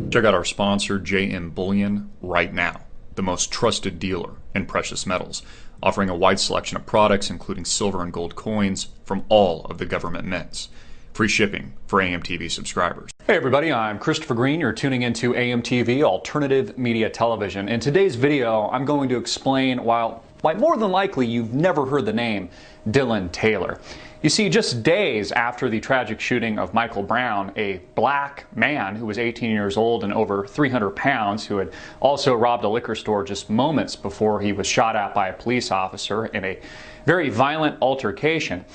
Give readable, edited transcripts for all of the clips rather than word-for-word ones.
Check out our sponsor, JM Bullion, right now, the most trusted dealer in precious metals, offering a wide selection of products including silver and gold coins from all of the government mints. Free shipping for AMTV subscribers. Hey everybody, I'm Christopher Green. You're tuning into AMTV, Alternative Media Television. In today's video, I'm going to explain why more than likely you've never heard the name Dillon Taylor. You see, just days after the tragic shooting of Michael Brown, a black man who was 18 years old and over 300 pounds, who had also robbed a liquor store just moments before he was shot at by a police officer in a very violent altercation,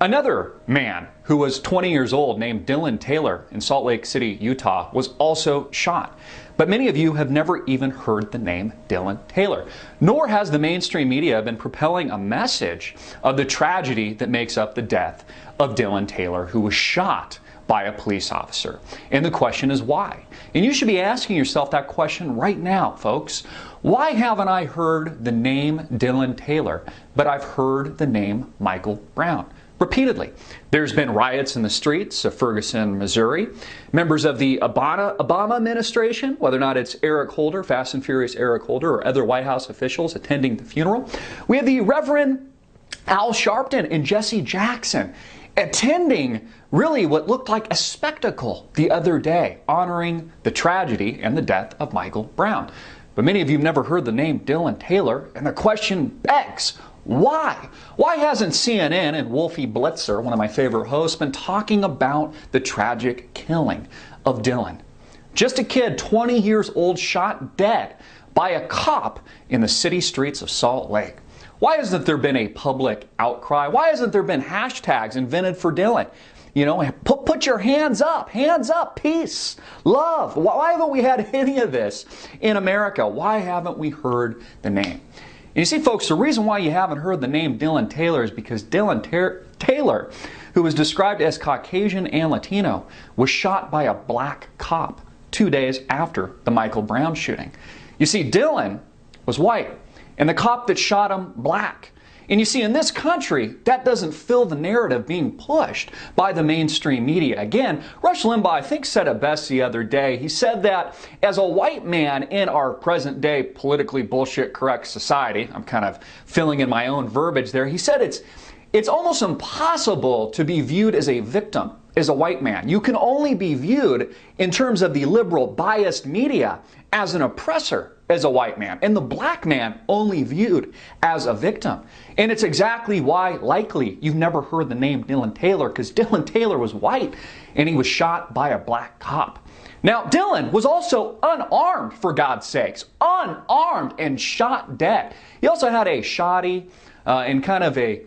another man who was 20 years old named Dillon Taylor in Salt Lake City, Utah, was also shot. But many of you have never even heard the name Dillon Taylor, nor has the mainstream media been propelling a message of the tragedy that makes up the death of Dillon Taylor, who was shot by a police officer. And the question is why? And you should be asking yourself that question right now, folks. Why haven't I heard the name Dillon Taylor, but I've heard the name Michael Brown? Repeatedly. There's been riots in the streets of Ferguson, Missouri. Members of the Obama administration, whether or not it's Eric Holder, Fast and Furious Eric Holder, or other White House officials attending the funeral. We have the Reverend Al Sharpton and Jesse Jackson attending really what looked like a spectacle the other day, honoring the tragedy and the death of Michael Brown. But many of you have never heard the name Dillon Taylor, and the question begs, why? Why hasn't CNN and Wolfie Blitzer, one of my favorite hosts, been talking about the tragic killing of Dillon? Just a kid, 20 years old, shot dead by a cop in the city streets of Salt Lake. Why hasn't there been a public outcry? Why hasn't there been hashtags invented for Dillon? You know, put your hands up, peace, love. Why haven't we had any of this in America? Why haven't we heard the name? And you see, folks, the reason why you haven't heard the name Dillon Taylor is because Dillon Taylor, who was described as Caucasian and Latino, was shot by a black cop 2 days after the Michael Brown shooting. You see, Dillon was white, and the cop that shot him, black. And you see, in this country, that doesn't fill the narrative being pushed by the mainstream media. Again, Rush Limbaugh, I think, said it best the other day. He said that as a white man in our present day politically bullshit correct society, I'm kind of filling in my own verbiage there, he said it's almost impossible to be viewed as a victim as a white man. You can only be viewed in terms of the liberal biased media as an oppressor as a white man, and the black man only viewed as a victim. And it's exactly why likely you've never heard the name Dillon Taylor, because Dillon Taylor was white and he was shot by a black cop. Now, Dillon was also unarmed, for God's sakes, unarmed and shot dead. He also had a shoddy and kind of a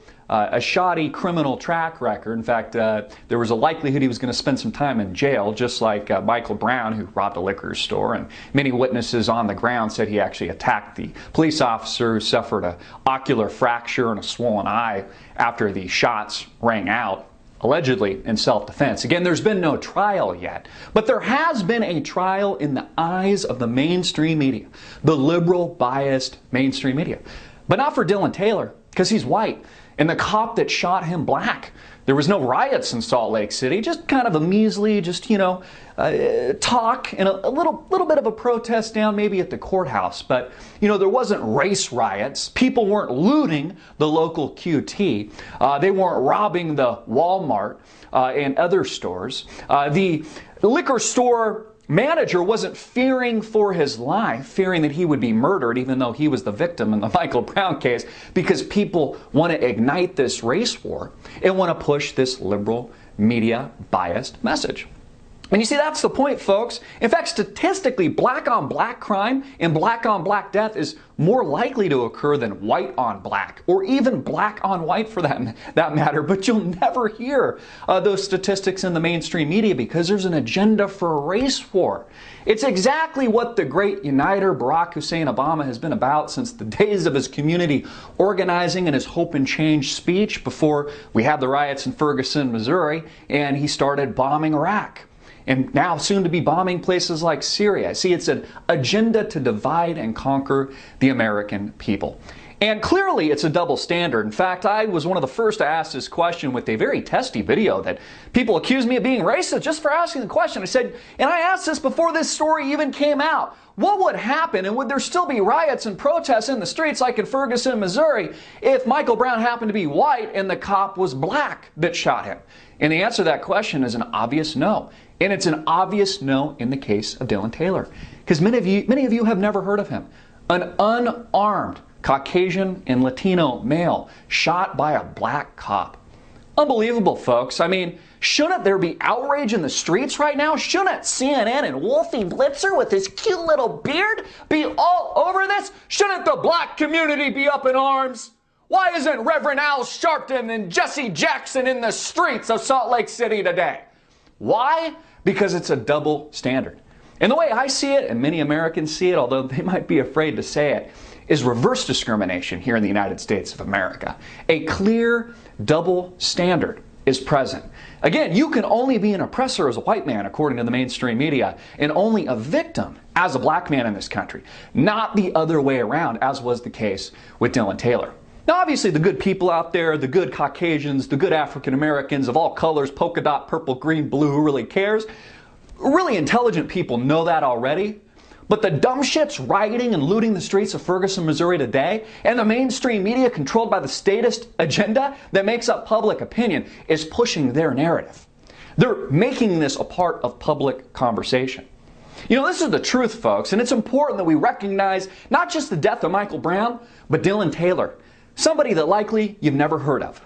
shoddy criminal track record. In fact, there was a likelihood he was going to spend some time in jail, just like Michael Brown, who robbed a liquor store. And many witnesses on the ground said he actually attacked the police officer, who suffered an ocular fracture and a swollen eye after the shots rang out, allegedly in self-defense. Again, there's been no trial yet, but there has been a trial in the eyes of the mainstream media, the liberal, biased mainstream media. But not for Dillon Taylor, because he's white. And the cop that shot him, black. There was no riots in Salt Lake City, just kind of a measly, talk and a little bit of a protest down maybe at the courthouse. But, there wasn't race riots. People weren't looting the local QT. They weren't robbing the Walmart and other stores. The liquor store manager wasn't fearing for his life, fearing that he would be murdered, even though he was the victim in the Michael Brown case, because people want to ignite this race war and want to push this liberal media biased message. And you see, that's the point, folks. In fact, statistically, black on black crime and black on black death is more likely to occur than white on black, or even black on white for that matter. But you'll never hear those statistics in the mainstream media because there's an agenda for a race war. It's exactly what the great uniter Barack Hussein Obama has been about since the days of his community organizing and his hope and change speech before we had the riots in Ferguson, Missouri, and he started bombing Iraq. And now soon to be bombing places like Syria. See, it's an agenda to divide and conquer the American people. And clearly it's a double standard. In fact, I was one of the first to ask this question with a very testy video that people accused me of being racist just for asking the question. I said, and I asked this before this story even came out, what would happen and would there still be riots and protests in the streets like in Ferguson, Missouri, if Michael Brown happened to be white and the cop was black that shot him? And the answer to that question is an obvious no. And it's an obvious no in the case of Dillon Taylor. Because many of you have never heard of him. An unarmed Caucasian and Latino male shot by a black cop. Unbelievable, folks. I mean, shouldn't there be outrage in the streets right now? Shouldn't CNN and Wolfie Blitzer with his cute little beard be all over this? Shouldn't the black community be up in arms? Why isn't Reverend Al Sharpton and Jesse Jackson in the streets of Salt Lake City today? Why? Because it's a double standard. And the way I see it, and many Americans see it, although they might be afraid to say it, is reverse discrimination here in the United States of America. A clear double standard is present. Again, you can only be an oppressor as a white man, according to the mainstream media, and only a victim as a black man in this country, not the other way around, as was the case with Dillon Taylor. Now, obviously, the good people out there, the good Caucasians, the good African Americans of all colors, polka dot, purple, green, blue, who really cares? Really intelligent people know that already. But the dumb shits rioting and looting the streets of Ferguson, Missouri today, and the mainstream media controlled by the statist agenda that makes up public opinion is pushing their narrative. They're making this a part of public conversation. You know, this is the truth, folks, and it's important that we recognize not just the death of Michael Brown, but Dillon Taylor, somebody that likely you've never heard of.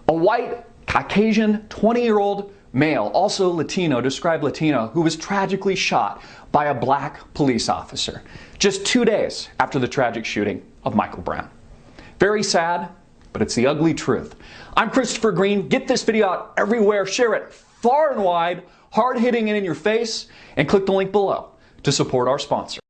A white, Caucasian, 20-year-old male, also Latino, described Latino, who was tragically shot by a black police officer just 2 days after the tragic shooting of Michael Brown. Very sad, but it's the ugly truth. I'm Christopher Green. Get this video out everywhere. Share it far and wide, hard-hitting it in your face, and click the link below to support our sponsor.